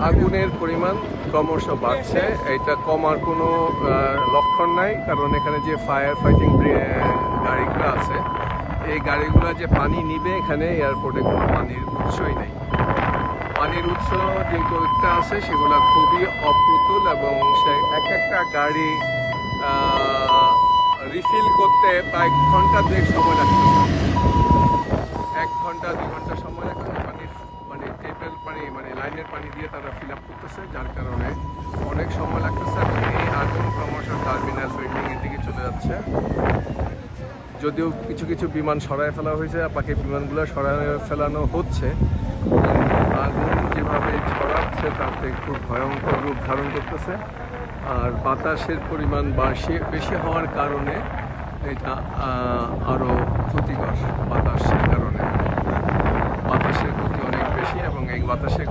আগুনের পরিমাণ ক্রমশ বাড়ছে। এটা কমার কোনো লক্ষণ নাই, কারণ এখানে যে ফায়ার ফাইটিং গাড়িগুলো আছে, এই গাড়িগুলো যে পানি নিবে, এখানে এয়ারপোর্টে কোনো পানির উৎসই নেই। পানির উৎস যে কয়েকটা আছে সেগুলো খুবই অপ্রতুল, এবং সে একটা গাড়ি রিফিল করতে প্রায় ঘন্টা 2 সময় লাগতেছে। 1 ঘন্টা 2 ঘন্টা সময় লাগতেছে। মানে টেপের পানি, মানে লাইনের পানি দিয়ে তারা ফিল আপ করতেছে, যার কারণে অনেক সময় লাগতেছে। এবং এই আগুন ক্রমশ টার্মিনাল বিল্ডিংয়ের দিকে চলে যাচ্ছে। যদিও কিছু কিছু বিমান সরায় ফেলা হয়েছে, বাকি বিমানগুলো সরায় ফেলানো হচ্ছে, আগুন যেভাবে ছড়াচ্ছে তাতে খুব ভয়ঙ্কর রূপ ধারণ করতেছে। আর বাতাসের পরিমাণ বেশি হওয়ার কারণে এটা আরও ক্ষতিকর। বাতাসের কারণে বাতাসের গতি অনেক বেশি, এবং এই বাতাসের